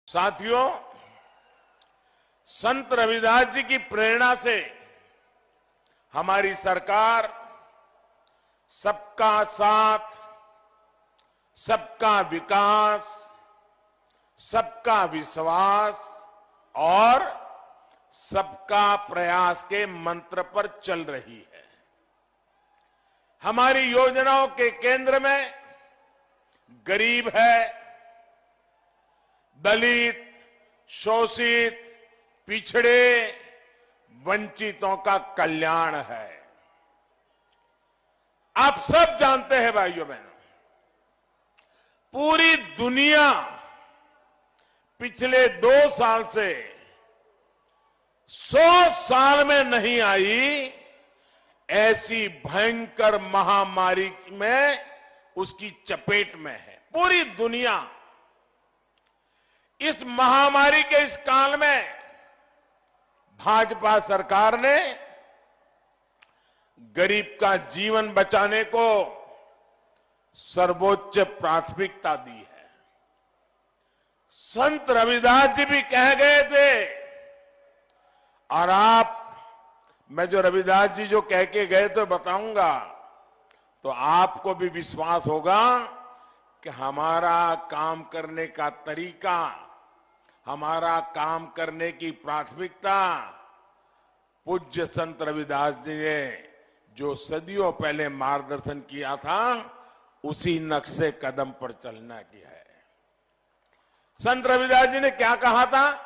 साथियों, संत रविदास जी की प्रेरणा से हमारी सरकार सबका साथ, सबका विकास, सबका विश्वास और सबका प्रयास के मंत्र पर चल रही है। हमारी योजनाओं के केंद्र में गरीब है, दलित, शोषित, पिछड़े, वंचितों का कल्याण है। आप सब जानते हैं भाइयों बहनों, पूरी दुनिया पिछले 2 साल से 100 साल में नहीं आई ऐसी भयंकर महामारी में उसकी चपेट में है। पूरी दुनिया इस महामारी के इस काल में भाजपा सरकार ने गरीब का जीवन बचाने को सर्वोच्च प्राथमिकता दी है। संत रविदास जी भी कह गए थे, और मैं जो रविदास जी जो कह के गए तो बताऊंगा, तो आपको भी विश्वास होगा कि हमारा काम करने का तरीका, हमारा काम करने की प्राथमिकता पूज्य संत रविदास जी ने जो सदियों पहले मार्गदर्शन किया था, उसी नक्शे कदम पर चलना की है। संत रविदास जी ने क्या कहा था?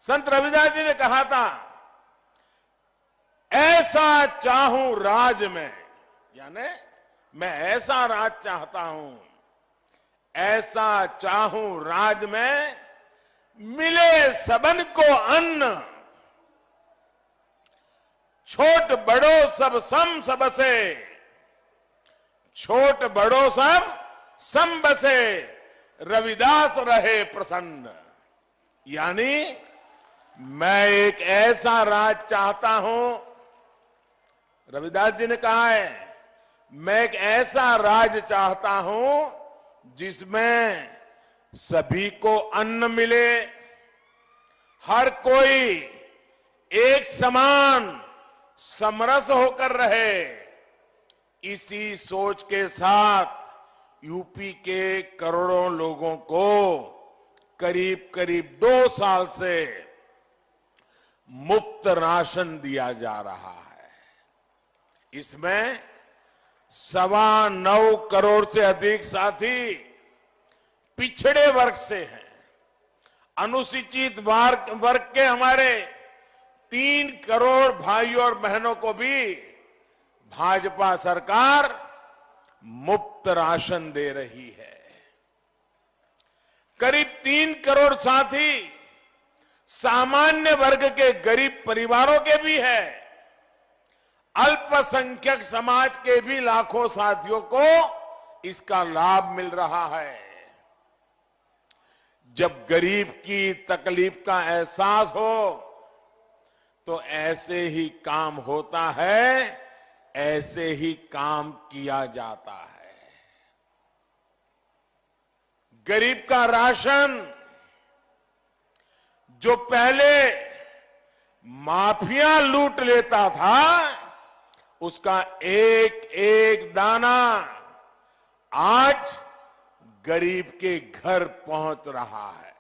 संत रविदास जी ने कहा था, ऐसा चाहूं राज में, यानी मैं ऐसा राज चाहता हूं, ऐसा चाहूं राज में मिले सबन को अन्न, छोट बड़ो सब सम सबसे, छोट बड़ो सब सम बसे, रविदास रहे प्रसन्न। यानी मैं एक ऐसा राज चाहता हूं, रविदास जी ने कहा है, मैं एक ऐसा राज चाहता हूं जिसमें सभी को अन्न मिले, हर कोई एक समान समरस होकर रहे। इसी सोच के साथ यूपी के करोड़ों लोगों को करीब करीब 2 साल से मुफ्त राशन दिया जा रहा है। इसमें 9.25 करोड़ से अधिक साथी पिछड़े वर्ग से हैं। अनुसूचित वर्ग के हमारे 3 करोड़ भाइयों और बहनों को भी भाजपा सरकार मुफ्त राशन दे रही है। करीब 3 करोड़ साथी सामान्य वर्ग के गरीब परिवारों के भी है। अल्पसंख्यक समाज के भी लाखों साथियों को इसका लाभ मिल रहा है। जब गरीब की तकलीफ का एहसास हो तो ऐसे ही काम होता है, ऐसे ही काम किया जाता है। गरीब का राशन जो पहले माफिया लूट लेता था, उसका एक एक दाना आज गरीब के घर पहुंच रहा है।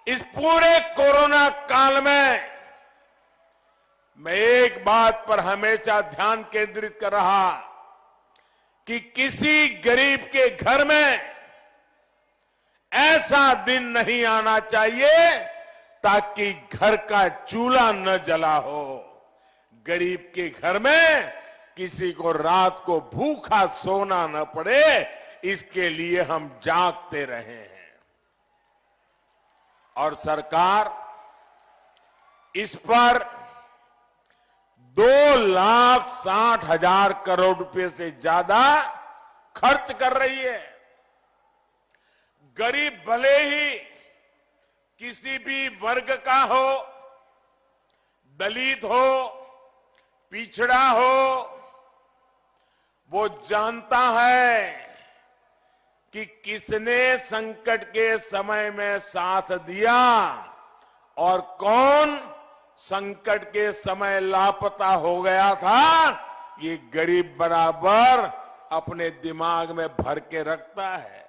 इस पूरे कोरोना काल में मैं एक बात पर हमेशा ध्यान केंद्रित कर रहा कि किसी गरीब के घर में ऐसा दिन नहीं आना चाहिए ताकि घर का चूल्हा न जला हो। गरीब के घर में किसी को रात को भूखा सोना न पड़े, इसके लिए हम जागते रहे हैं। और सरकार इस पर 2,60,000 करोड़ रुपए से ज्यादा खर्च कर रही है। गरीब भले ही किसी भी वर्ग का हो, दलित हो, पिछड़ा हो, वो जानता है कि किसने संकट के समय में साथ दिया और कौन संकट के समय लापता हो गया था, ये गरीब बराबर अपने दिमाग में भर के रखता है।